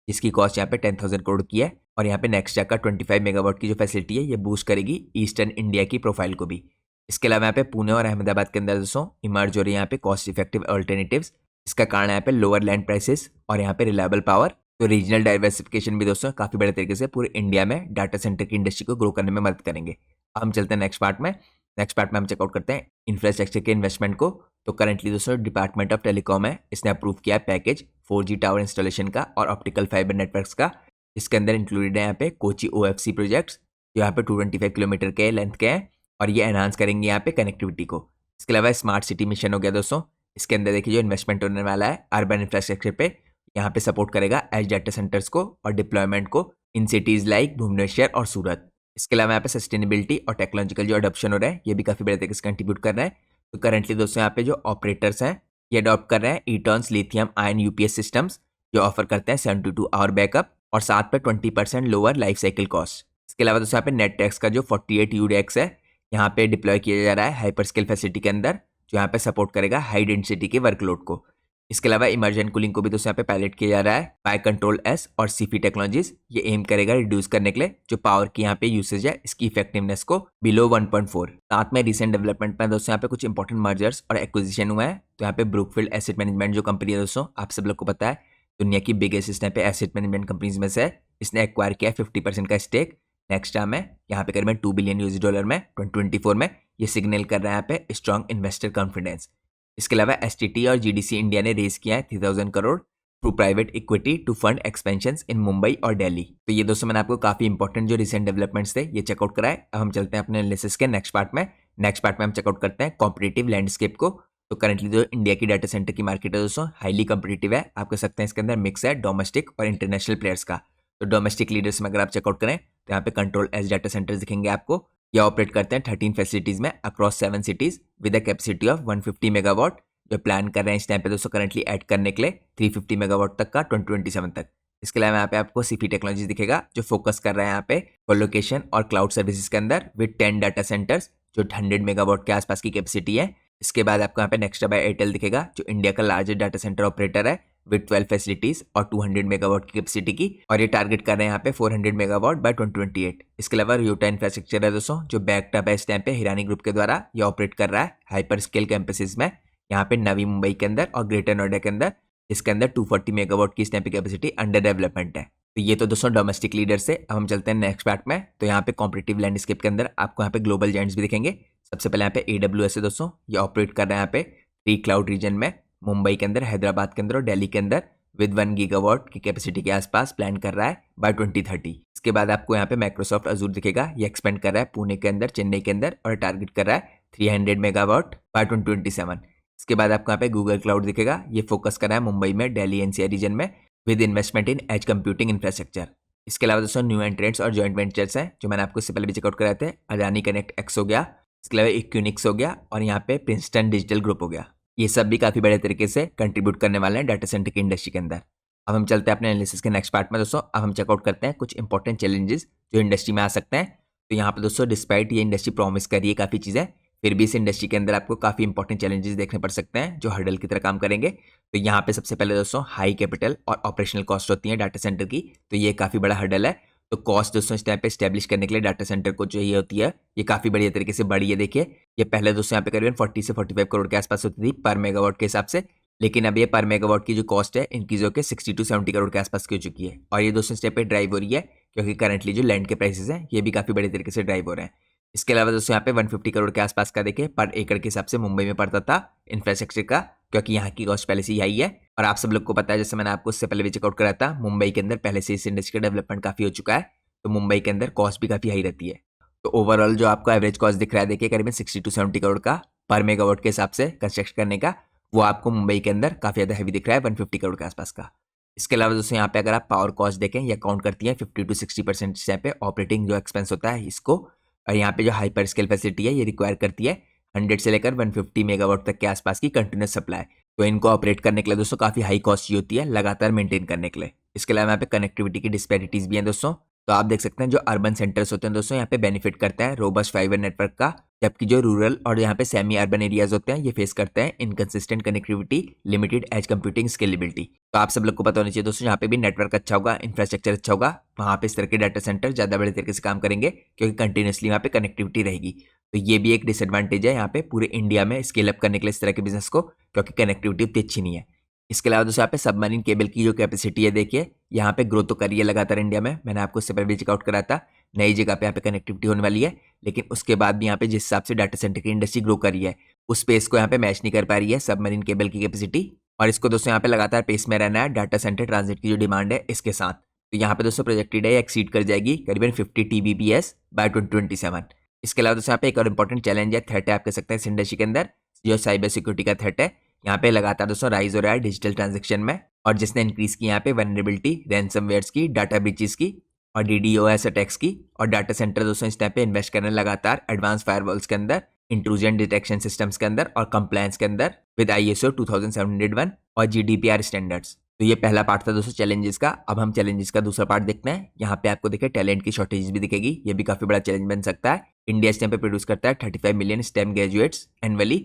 जिसकी कॉस्ट यहाँ पे 10,000 करोड़ की है और यहाँ पे नेक्स्टा का 25 मेगावाट की जो फैसिलिटी है ये बूस्ट करेगी ईस्टर्न इंडिया की प्रोफाइल को भी। इसके अलावा यहाँ पे पुणे और अहमदाबाद के अंदर दोस्तों इमर्ज हो रही है यहाँ पे कॉस्ट इफेक्टिव अल्टरनेटिव्स। इसका कारण है यहाँ पे लोअर लैंड प्राइसेस और यहाँ पे रिलायबल पावर। तो रीजनल डाइवर्सिफिकेशन भी दोस्तों काफी बड़े तरीके से पूरे इंडिया में डाटा सेंटर की इंडस्ट्री को ग्रो करने में मदद करेंगे। अब हम चलते हैं नेक्स्ट पार्ट में। नेक्स्ट पार्ट में हम चेकआउट करते हैं इंफ्रास्ट्रक्चर के इन्वेस्टमेंट को। तो करंटली दोस्तों डिपार्टमेंट ऑफ टेलीकॉम है, इसने अप्रूव किया है पैकेज 4G टावर इंस्टॉलेशन का और ऑप्टिकल फाइबर नेटवर्क्स का। इसके अंदर इंक्लूडेड है यहाँ पे कोची OFC प्रोजेक्ट्स जो यहाँ पे 225 किलोमीटर के लेंथ के हैं और ये एनहांस करेंगे यहाँ पे कनेक्टिविटी को। इसके अलावा स्मार्ट सिटी मिशन हो गया दोस्तों। इसके अंदर देखिए जो इन्वेस्टमेंट होने वाला है अर्बन इंफ्रास्ट्रक्चर पे, यहाँ पे सपोर्ट करेगा एज डाटा सेंटर्स को और डिप्लॉयमेंट को इन सिटीज लाइक भुवनेश्वर और सूरत। इसके अलावा यहाँ पे सस्टेनेबिलिटी और टेक्नोलॉजिकल जो अडॉप्शन हो रहा है ये भी काफी बड़े तरीके से कंट्रीब्यूट कर रहा है। तो करंटली दोस्तों यहाँ पे जो ऑपरेटर्स हैं ये अडॉप्ट कर रहे हैं ईटॉन्स लिथियम आयन UPS सिस्टम्स जो ऑफर करते हैं 72 आवर बैकअप और साथ पे 20% लोअर लाइफ साइकिल कॉस्ट। इसके अलावा दोस्तों यहाँ पे नेटटेक्स का जो 48 UDEX है यहाँ पे डिप्लॉय किया जा रहा है हाइपर स्केल फैसिलिटी के अंदर जो यहाँ पे सपोर्ट करेगा हाई डेंसिटी के वर्कलोड को। इसके अलावा इमर्जेंट कूलिंग को भी दोस्तों यहाँ पे पायलट किया जा रहा है बाय कंट्रोल S और सीफी टेक्नोलॉजीज। ये एम करेगा रिड्यूस करने के लिए जो पावर की यहाँ पे यूसेज है इसकी इफेक्टिवनेस को बिलो 1.4। साथ में रिसेंट डेवलपमेंट में दोस्तों यहाँ पे कुछ इंपॉर्टेंट मर्जर्स और एक्विजिशन हुआ है। तो यहाँ पे ब्रुकफील्ड एसेट मैनेजमेंट जो कंपनी है दोस्तों आप सब लोग को पता है दुनिया की बिगेस्ट इस टाइम पे एसेट मैनेजमेंट कंपनीज में से है। इसने एक्वायर किया 50% का स्टेक नेक्स्ट टाइम है यहाँ पे करीबन $2 बिलियन में 2024 में। ये सिग्नल कर रहा है यहाँ पे स्ट्रॉन्ग इन्वेस्टर कॉन्फिडेंस। इसके अलावा STT और GDC इंडिया ने रेज किया है 3000 crore through private equity to fund expansion in Mumbai और दिल्ली। तो ये दोस्तों मैंने आपको काफी इंपॉर्टेंट जो रिसेंट डेवलपमेंट्स थे ये चेकआउट कराए। अब हम चलते हैं अपने एनालिसिस के नेक्स्ट पार्ट में। नेक्स्ट पार्ट में हम चेकआउट करते हैं कॉम्पिटिटिव लैंडस्केप को। तो करंटली जो इंडिया की डाटा सेंटर की मार्केट है दोस्तों हाईली कॉम्पिटिटिव है। आप कह सकते हैं इसके अंदर मिक्स है डोमेस्टिक और इंटरनेशनल प्लेयर्स का। तो डोमेस्टिक लीडर्स में अगर आप चेकआउट करें तो यहाँ पे कंट्रोल एज डाटा सेंटर्स दिखेंगे आपको। ये ऑपरेट करते हैं 13 फैसिलिटीज में across 7 cities with a capacity of 150 megawatt. जो प्लान कर रहे हैं इस टाइम पे दोस्तों करंटली ऐड करने के लिए 350 मेगावाट तक का 2027 तक। इसके अलावा यहाँ पे आपको सीफी टेक्नोलॉजी दिखेगा जो फोकस कर रहा है यहाँ पे कोलोकेशन और क्लाउड सर्विसेज के अंदर विद 10 डाटा सेंटर्स जो 100 मेगावाट के आसपास की कैपेसिटी है। इसके बाद आपको यहाँ पे नेक्स्ट बाय एयरटेल दिखेगा जो इंडिया का लार्जेस्ट डाटा सेंटर ऑपरेटर है विद 12 फैसिलिटीज और 200 मेगावाट की कैपेसिटी की और ये टारगेट कर रहे हैं यहाँ पे 400 मेगावाट बाय 2028। इसके अलावा रियोटा इंफ्रास्ट्रक्चर है दोस्तों जो बैकअप है इस टाइम पे हिरानी ग्रुप के द्वारा ये ऑपरेट कर रहा है हाइपर स्केल कैंपसेस में यहाँ पे नवी मुंबई के अंदर और ग्रेटर नोएडा के अंदर। इसके अंदर 240 मेगावाट की इस टाइम पे कैपेसिटी अंडर डेवलपमेंट है। तो ये तो दोस्तों डोमेस्टिक लीडर से। अब हम चलते हैं नेक्स्ट पार्ट में। तो यहाँ पे कॉम्पिटिटिव लैंडस्केप के अंदर आपको यहाँ पे ग्लोबल जायंट्स भी दिखेंगे। सबसे पहले यहाँ पे AWS है दोस्तों ये ऑपरेट कर रहे हैं यहाँ पे 3 क्लाउड रीजन में मुंबई के अंदर, हैदराबाद के अंदर और दिल्ली के अंदर विद 1 गीगावाट की कैपेसिटी के आसपास प्लान कर रहा है बाय 2030। इसके बाद आपको यहाँ पे माइक्रोसॉफ्ट अजूर दिखेगा ये एक्सपेंड कर रहा है पुणे के अंदर, चेन्नई के अंदर और टारगेट कर रहा है 300 मेगावाट बाय 2027। इसके बाद आपको यहाँ पे गूगल क्लाउड दिखेगा ये फोकस कर रहा है मुंबई में, दिल्ली NCR रीजन में with investment in edge computing infrastructure. इसके अलावा दोस्तों न्यू एंट्रेंट्स और जॉइंट वेंचर्स हैं जो मैंने आपको इससे पहले भी चेकआउट कराए थे। अडानी कनेक्ट एक्स हो गया, इसके अलावा इक्यूनिक्स हो गया और यहाँ पे प्रिंसटन डिजिटल ग्रुप हो गया। ये सब भी काफी बड़े तरीके से कंट्रीब्यूट करने वाले हैं डाटा सेंटर की इंडस्ट्री के अंदर। अब हम चलते हैं अपने एनालिसिस के नेक्स्ट पार्ट में दोस्तों। अब हम चेकआउट करते हैं कुछ इंपॉर्टेंट चैलेंजेस जो इंडस्ट्री में आ सकते हैं। तो यहाँ पे दोस्तों डिस्पाइट ये इंडस्ट्री प्रॉमिस कर रही है काफ़ी चीज़ें, फिर भी इस इंडस्ट्री के अंदर आपको काफ़ी इंपॉर्टेंट चैलेंजेस देखने पड़ सकते हैं जो हर्डल की तरह काम करेंगे। तो यहाँ पे सबसे पहले दोस्तों हाई कैपिटल और ऑपरेशनल कॉस्ट होती है डाटा सेंटर की, तो ये काफ़ी बड़ा हर्डल है। तो कॉस्ट दोस्तों इस टाइम पे स्टैब्लिश करने के लिए डाटा सेंटर को जो ये होती है ये काफ़ी बढ़िया तरीके से बढ़ी है। देखिए ये पहले दोस्तों यहाँ पे करीबन 40 से 45 करोड़ के आसपास होती थी पर मेगावाट के हिसाब से, लेकिन अब ये पर मेगावाट की जो कॉस्ट है इंक्रीज होकर 60 to 70 करोड़ के आसपास की हो चुकी है। और ये दोस्तों स्टेप पे ड्राइव हो रही है क्योंकि करंटली जो लैंड के प्राइसेस हैं ये भी काफ़ी बड़े तरीके से ड्राइव हो रहे हैं। इसके अलावा दोस्तों यहाँ पे 150 करोड़ के आसपास का देखिए पर एकड़ के हिसाब से मुंबई में पड़ता था इंफ्रास्ट्रक्चर का, क्योंकि यहाँ की कॉस्ट पहले से ही हाई है। और आप सब लोग को पता है जैसे मैंने आपको उससे पहले भी चेकआउट कराया था मुंबई के अंदर पहले से इस इंडस्ट्री का डेवलपमेंट काफ़ी हो चुका है, तो मुंबई के अंदर कॉस्ट भी काफ़ी हाई रहती है। तो ओवरऑल जो आपको एवरेज कॉस्ट दिख रहा है देखिए करीबन 60 to 70 करोड़ का पर मेगावाट के हिसाब से कंस्ट्रक्शन करने का, वो आपको मुंबई के अंदर काफ़ी ज़्यादा हैवी दिख रहा है 150 करोड़ के आसपास का। इसके अलावा दोस्तों यहाँ पे अगर आप पावर कॉस्ट देखें ये अकाउंट करती है 50 to 60% यहाँ पे ऑपरेटिंग जो एक्सपेंस होता है इसको। और यहाँ पे जो हाइपर स्केल फैसिलिटी है ये रिक्वायर करती है 100 से लेकर 150 मेगावाट तक के आसपास की कंटिन्यूस सप्लाई। तो इनको ऑपरेट करने के लिए दोस्तों काफ़ी हाई कॉस्ट होती है लगातार मेंटेन करने के लिए। इसके अलावा यहाँ पे कनेक्टिविटी की डिस्पैरिटीज भी हैं दोस्तों। तो आप देख सकते हैं जो अर्बन सेंटर्स होते हैं दोस्तों यहाँ पे बेनिफिट करते हैं रोबस्ट फाइबर नेटवर्क का, जबकि जो रूरल और यहाँ पे सेमी अर्बन एरियाज होते हैं ये फेस करते हैं inconsistent connectivity, limited edge computing scalability. तो आप सब लोग को पता होना चाहिए दोस्तों यहाँ पे भी नेटवर्क अच्छा होगा, इंफ्रास्ट्रक्चर अच्छा होगा, वहाँ पे इस तरह के डाटा सेंटर ज़्यादा बड़े तरीके से काम करेंगे क्योंकि कंटिन्यूसली वहाँ पे कनेक्टिविटी रहेगी। तो ये भी एक डिसएडवांटेज है यहाँ पे पूरे इंडिया में स्केल अप करने के लिए इस तरह के बिजनेस को, क्योंकि कनेक्टिविटी उतनी अच्छी नहीं है। इसके अलावा दोस्तों यहाँ पे सबमरीन केबल की जो कैपेसिटी है देखिए, यहाँ पे ग्रोथ तो करी है लगातार इंडिया में, मैंने आपको इससे पहले भी चेकआउट करा था, नई जगह पे यहाँ पे कनेक्टिविटी होने वाली है। लेकिन उसके बाद भी यहाँ पे जिस हिसाब से डाटा सेंटर की इंडस्ट्री ग्रो करी है, उस पेस को यहाँ पे मैच नहीं कर पा रही है सबमरीन केबल की कैपेसिटी। और इसको दोस्तों यहाँ पे लगातार पेस में रहना है डाटा सेंटर ट्रांजिट की जो डिमांड है इसके साथ। तो यहाँ पे दोस्तों प्रोजेक्टेड है एक्सीड कर जाएगी करीबन 50 TBPS बाय 2027। इसके अलावा दोस्तों यहाँ पे एक और इंपॉर्टेंट चैलेंज है, थ्रेट है आप कह सकते हैं इस इंडस्ट्री के अंदर, जो साइबर सिक्योरिटी का थ्रेट है। यहाँ पे लगातार दोस्तों राइज हो रहा है डिजिटल ट्रांजेक्शन में, और जिसने इंक्रीज की यहाँ पे वनरेबिलिटी, रैंसमवेयर्स की, डाटा ब्रीचेस की और DDoS अटैक्स की। और डाटा सेंटर दोस्तों इस टाइम पे इन्वेस्ट करने लगातार एडवांस फायरवॉल्स के अंदर, इंट्रूजन डिटेक्शन सिस्टम्स के अंदर और कंप्लायंस के अंदर विद ISO 2701 और GDPR स्टैंडर्ड्स। तो ये पहला पार्ट था दोस्तों चैलेंजेस का। अब हम चैलेंजेस का दूसरा पार्ट देखते हैं। यहाँ पे आपको देखिए टैलेंट की शॉर्टेज भी दिखेगी, ये भी काफी बड़ा चैलेंज बन सकता है। इंडिया इस टाइम पे प्रोड्यूस करता है 35 मिलियन स्टेम ग्रेजुएट्स एनुअली,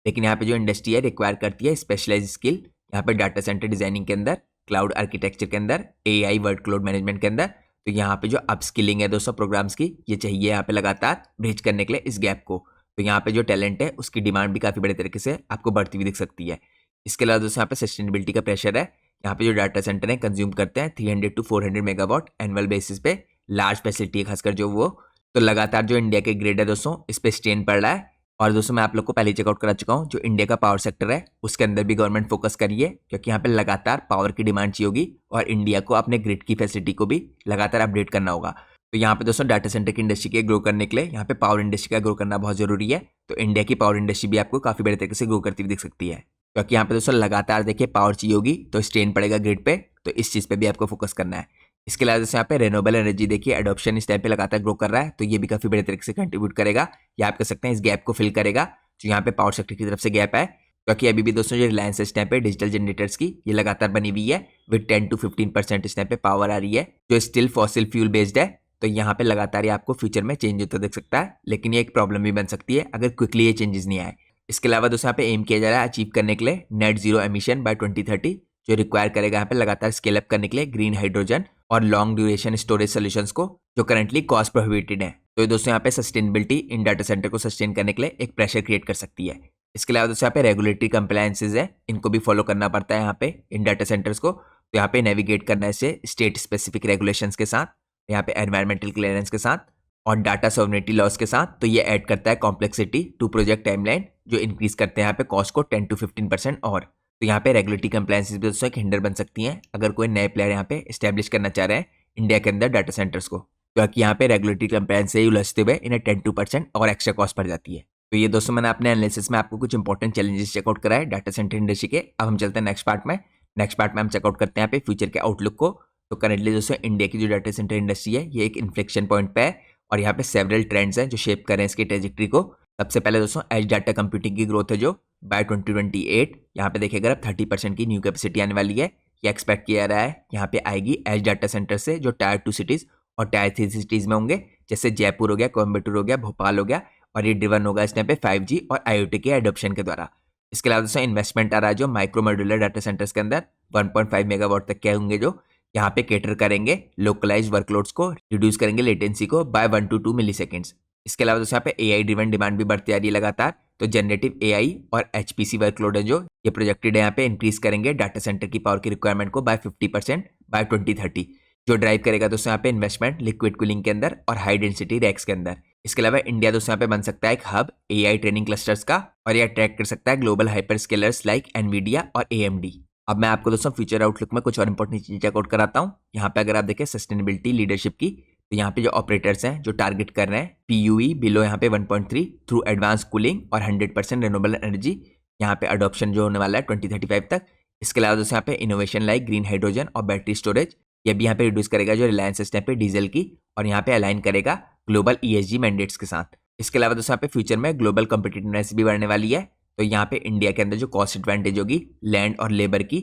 लेकिन यहाँ पे जो इंडस्ट्री है रिक्वायर करती है स्पेशलाइज स्किल, यहाँ पे डाटा सेंटर डिजाइनिंग के अंदर, क्लाउड आर्किटेक्चर के अंदर, AI वर्ड क्लाउड मैनेजमेंट के अंदर। तो यहाँ पे जो अपस्किलिंग है दोस्तों प्रोग्राम्स की, ये चाहिए यहाँ पे लगातार ब्रिज करने के लिए इस गैप को। तो यहाँ पे जो टैलेंट है उसकी डिमांड भी काफी बड़े तरीके से आपको बढ़ती हुई दिख सकती है। इसके अलावा दोस्तों यहाँ पे सस्टेनेबिलिटी का प्रेशर है। यहाँ पे जो डाटा सेंटर है कंज्यूम करते हैं 300 to 400 मेगावाट एनुअल बेसिस पे, लार्ज फैसिलिटी है खासकर जो वो। तो लगातार जो इंडिया के ग्रिड है दोस्तों इस पे स्ट्रेन पड़ रहा है। और दोस्तों मैं आप लोग को पहले चेकआउट करा चुका हूँ, जो इंडिया का पावर सेक्टर है उसके अंदर भी गवर्नमेंट फोकस करिए, क्योंकि यहाँ पे लगातार पावर की डिमांड चाहिए होगी और इंडिया को अपने ग्रिड की फैसिलिटी को भी लगातार अपडेट करना होगा। तो यहाँ पे दोस्तों डाटा सेंटर की इंडस्ट्री के ग्रो करने के लिए यहाँ पे पावर इंडस्ट्री का ग्रो करना बहुत जरूरी है। तो इंडिया की पावर इंडस्ट्री भी आपको काफी बड़े तरीके से ग्रो करती हुई दिख सकती है, क्योंकि यहाँ पे दोस्तों लगातार देखिए पावर चाहिए होगी तो स्ट्रेन पड़ेगा ग्रिड पे, तो इस चीज पे भी आपको फोकस करना है। इसके अलावा जैसे यहाँ पे रेन्यूएबल एनर्जी देखिए एडॉप्शन इस टाइम पे लगातार ग्रो कर रहा है, तो ये भी काफी बड़े तरीके से कंट्रीब्यूट करेगा, या आप कह सकते हैं इस गैप को फिल करेगा जो यहाँ पे पावर सेक्टर की तरफ से गैप है। क्योंकि अभी भी दोस्तों जो रिलायंस इस टाइम पे डिजिटल जनरेटर्स की ये लगातार बनी हुई है विद 10 to 15% इस टाइम पे पावर आ रही है, जो स्टिल फॉसिल फ्यूल बेस्ड है। तो यहाँ पे लगातार ये आपको फ्यूचर में चेंज होता दिख सकता है, लेकिन ये एक प्रॉब्लम भी बन सकती है अगर क्विकली ये चेंजेस नहीं आए। इसके अलावा दोस्तों यहाँ पे एम किया जा रहा है अचीव करने के लिए नेट जीरो एमिशन बाय 2030, जो रिक्वायर करेगा यहाँ पे लगातार स्केल अप करने के लिए ग्रीन हाइड्रोजन और लॉन्ग ड्यूरेशन स्टोरेज सोल्यूशंस को, जो करंटली कॉस्ट प्रोहिबिटेड है। तो ये दोस्तों यहाँ पे सस्टेनेबिलिटी इन डाटा सेंटर को सस्टेन करने के लिए एक प्रेशर क्रिएट कर सकती है। इसके अलावा दोस्तों यहाँ पे रेगुलेटरी कंप्लायंसेज है, इनको भी फॉलो करना पड़ता है यहाँ पे इन डाटा सेंटर्स को। तो यहाँ पे नेविगेट करना है इसे स्टेट स्पेसिफिक रेगुलेशंस के साथ, यहाँ पे एनवायरमेंटल क्लियरेंस के साथ और डाटा सॉवरेनिटी लॉस के साथ। तो ये ऐड करता है कॉम्प्लेक्सिटी टू प्रोजेक्ट टाइमलाइन, जो इंक्रीज करते हैं यहाँ पे कॉस्ट को 10 to 15% और। तो यहाँ पे रेगुलेटरी कंप्लायंसेस भी दोस्तों एक हिंडर बन सकती हैं अगर कोई नए प्लेयर यहाँ पे स्टैब्लिश करना चाह रहे हैं इंडिया के अंदर डाटा सेंटर्स को, क्योंकि यहाँ पे रेगुलेटरी कंप्लायंस से उलझते हुए इन्हें 10-2% और एक्स्ट्रा कॉस्ट पड़ जाती है। तो ये दोस्तों मैंने अपने एनालिसिस में आपको कुछ इंपॉर्टेंट चैलेंजेस चेकआउट कराए डाटा सेंटर इंडस्ट्री के। अब हम चलते हैं नेक्स्ट पार्ट में। नेक्स्ट पार्ट में हम चेकआउट करते हैं यहाँ पे फ्यूचर के आउटलुक को। तो करंटली दोस्तों इंडिया की जो डाटा सेंटर इंडस्ट्री है ये एक इन्फ्लेक्शन पॉइंट पे है, और यहाँ पे सेवरल ट्रेंड्स हैं जो शेप कर रहे हैं इसकी ट्रेजेक्ट्री को। सबसे पहले दोस्तों एज डाटा कंप्यूटिंग की ग्रोथ है, जो बाय 2028 यहाँ पे देखिएगा अब 30% की न्यू कैपेसिटी आने वाली है। ये एक्सपेक्ट किया जा रहा है यहाँ पे आएगी एज डाटा सेंटर से, जो टायर 2 सिटीज और टायर 3 सिटीज में होंगे, जैसे जयपुर हो गया, कोयम्बटूर हो गया, भोपाल हो गया। और ये ड्रिवन होगा इस टाइम पे 5G और IoT के एडॉप्शन के द्वारा। इसके अलावा दोस्तों इन्वेस्टमेंट आ रहा है जो माइक्रो मॉड्यूलर डाटा सेंटर्स के अंदर 1.5 मेगावाट तक के होंगे, जो यहाँ पे केटर करेंगे लोकलाइज वर्कलोड्स को, रिड्यूस करेंगे लेटेंसी को बाय 1 to 2 मिली सेकेंड्स। इसके अलावा दोस्तों यहाँ पे AI ड्रिवन डिमांड भी बढ़ती आ रही है लगातार। तो जनरेटिव AI और HPC वर्कलोड है जो ये प्रोजेक्टेड है यहाँ पे इंक्रीज करेंगे डाटा सेंटर की पावर की रिक्वायरमेंट को बाय 50% बाय 2030, जो ड्राइव करेगा दोस्तों यहाँ पे इन्वेस्टमेंट लिक्विड कूलिंग के अंदर और हाई डेंसिटी रैक्स के अंदर। इसके अलावा इंडिया दोस्तों यहाँ पे बन सकता है एक हब AI ट्रेनिंग क्लस्टर्स का, और ये अट्रैक्ट कर सकता है global hyper scalars like NVIDIA और AMD। अब मैं आपको दोस्तों फ्यूचर आउटलुक में कुछ और इंपॉर्टेंट चीजें चेकआउट कराता हूँ। यहाँ पे अगर आप देखें सस्टेनेबिलिटी लीडरशिप की, तो यहाँ पे जो ऑपरेटर्स हैं जो टारगेट कर रहे हैं PUE बिलो यहाँ पे 1.3 थ्रू एडवांस कूलिंग और 100% रिन्यूएबल एनर्जी, यहाँ पे अडॉप्शन जो होने वाला है 2035 तक। इसके अलावा दोस्तों यहाँ पे इनोवेशन लाइक ग्रीन हाइड्रोजन और बैटरी स्टोरेज, ये भी यहाँ पे रिड्यूस करेगा जो रिलायंस इस टाइम पे डीजल की, और यहाँ पे अलाइन करेगा ग्लोबल ESG मैंडेट्स के साथ। इसके अलावा दोस्तों यहाँ पे फ्यूचर में ग्लोबल कॉम्पिटिटिवनेस भी बढ़ने वाली है। तो यहाँ पे इंडिया के अंदर जो कॉस्ट एडवांटेज होगी लैंड और लेबर की,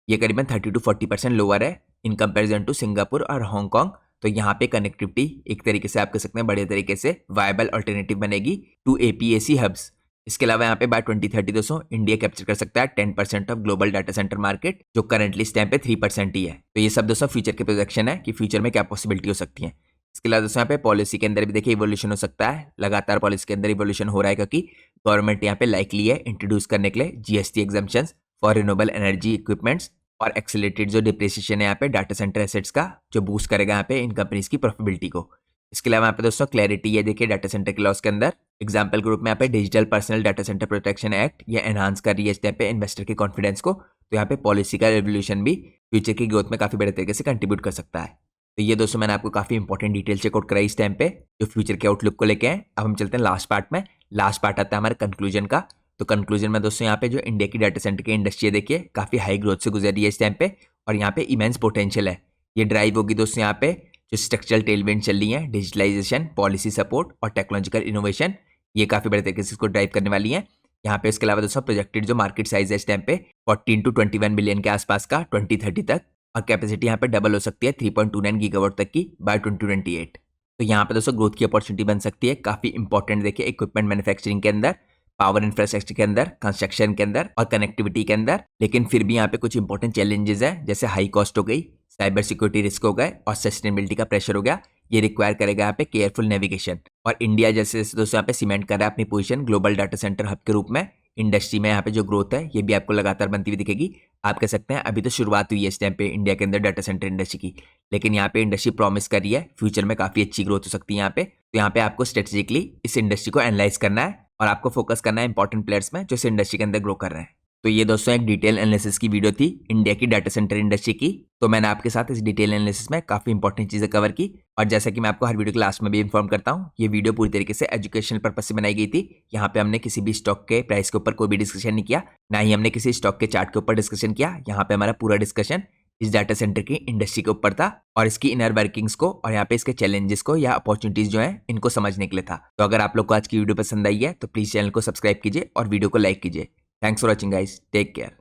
ये करीबन 30 to 40% लोअर है इन कंपैरिजन टू सिंगापुर और हांगकांग। तो यहाँ पे कनेक्टिविटी एक तरीके से आप कह सकते हैं बड़े तरीके से वायबल अल्टरनेटिव बनेगी टू APAC हब्स। इसके अलावा यहाँ पे बाय 2030 दोस्तों इंडिया कैप्चर कर सकता है 10% of global data centre market, जो करंटली इस टाइम पे 3% ही है। तो ये सब दोस्तों फ्यूचर के प्रोजेक्शन है कि फ्यूचर में क्या पॉसिबिलिटी हो सकती है। इसके अलावा दोस्तों यहाँ पे पॉलिसी के अंदर भी देखिए इवोल्यूशन हो सकता है, लगातार पॉलिसी के अंदर इवोल्यूशन हो रहा है क्योंकि गवर्नमेंट यहाँ पे लाइकली है इंट्रोड्यूस करने के लिए GST exemptions for renewable energy equipments और एक्सेलरेटेड जो डिप्रिसिएशन है यहाँ पे डाटा सेंटर एसेट्स का, जो बूस्ट करेगा यहाँ पे इन कंपनीज की प्रॉफिटेबिलिटी को। इसके अलावा यहाँ पे दोस्तों क्लैरिटी है देखिए डाटा सेंटर के लॉस के अंदर। एग्जाम्पल ग्रुप में यहाँ पे digital personal data centre protection act ये एनहांस कर रही है इस टाइम पे इन्वेस्टर के कॉन्फिडेंस को, तो यहाँ पे पॉलिसी का रेवोल्यूशन भी फ्यूचर की ग्रोथ में काफी बड़े तरीके से कंट्रीब्यूट कर सकता है। तो ये दोस्तों मैंने आपको काफी इंपॉर्टेंट डिटेल चेकआउट कराई इस टाइम पे जो फ्यूचर के आउटलुक को लेके हैं। अब हम चलते हैं लास्ट पार्ट में। लास्ट पार्ट आता है हमारे कंक्लूजन का। तो कंक्लूजन में दोस्तों यहाँ पे जो इंडिया की डाटा सेंटर की इंडस्ट्री है देखिए काफी हाई ग्रोथ से गुजर रही है इस टाइम पे और यहाँ पे इमेंस पोटेंशियल है। ये ड्राइव होगी दोस्तों यहाँ पे जो स्ट्रक्चरल टेलविंड चल रही है, डिजिटलाइजेशन, पॉलिसी सपोर्ट और टेक्नोलॉजिकल इनोवेशन, ये काफी बड़े तरीके से इसको ड्राइव करने वाली है यहाँ पे। इसके अलावा दोस्तों प्रोजेक्टेड जो मार्केट साइज है इस टाइम पे 14 to 21 बिलियन के आसपास का 2030 तक, और कैपेसिटी यहाँ पे डबल हो सकती है 3.29 गीगावाट तक की बाय 2028। तो यहाँ पे दोस्तों ग्रोथ की अपॉर्चुनिटी बन सकती है काफी इंपॉर्टेंट देखिए इक्विपमेंट मैन्युफैक्चरिंग के अंदर, पावर इंफ्रास्ट्रक्चर के अंदर, कंस्ट्रक्शन के अंदर और कनेक्टिविटी के अंदर। लेकिन फिर भी यहाँ पे कुछ इंपॉर्टेंट चैलेंजेस है जैसे हाई कॉस्ट हो गई, साइबर सिक्योरिटी रिस्क हो गए और सस्टेनेबिलिटी का प्रेशर हो गया। ये रिक्वायर करेगा यहाँ पे केयरफुल नेविगेशन। और इंडिया जैसे दोस्तों यहाँ पे सीमेंट कर रहा है अपनी position global data centre hub के रूप में। इंडस्ट्री में यहाँ पे जो ग्रोथ है ये भी आपको लगातार बनती हुई दिखेगी। आप कह सकते हैं अभी तो शुरुआत हुई है इस टाइम पे इंडिया के अंदर डाटा सेंटर इंडस्ट्री की, लेकिन यहाँ पे इंडस्ट्री प्रॉमिस कर रही है फ्यूचर में काफी अच्छी ग्रोथ हो सकती है यहाँ पे। तो यहाँ पे आपको स्ट्रेटेजिकली इस इंडस्ट्री को एनालाइज करना है और आपको फोकस करना है इंपॉर्टेंट प्लेयर्स में जो इस इंडस्ट्री के अंदर ग्रो कर रहे हैं। तो ये दोस्तों एक डिटेल एनालिसिस की वीडियो थी इंडिया की डाटा सेंटर इंडस्ट्री की। तो मैंने आपके साथ इस डिटेल एनालिसिस में काफी इंपॉर्टेंट चीजें कवर की और जैसा कि मैं आपको हर वीडियो के लास्ट में भी इन्फॉर्म करता हूँ, ये वीडियो पूरी तरीके से एजुकेशनल पर्पज से बनाई गई थी। यहाँ पे हमने किसी भी स्टॉक के प्राइस के ऊपर कोई भी डिस्कशन नहीं किया, ना ही हमने किसी स्टॉक के चार्ट के ऊपर डिस्कशन किया। यहाँ पे हमारा पूरा डिस्कशन इस डाटा सेंटर की इंडस्ट्री के ऊपर था और इसकी इनर वर्किंग्स को और यहाँ पे इसके चैलेंजेस को या अपॉर्चुनिटीज जो है इनको समझने के लिए था। तो अगर आप लोग को आज की वीडियो पसंद आई है तो प्लीज चैनल को सब्सक्राइब कीजिए और वीडियो को लाइक कीजिए। Thanks for watching guys, take care.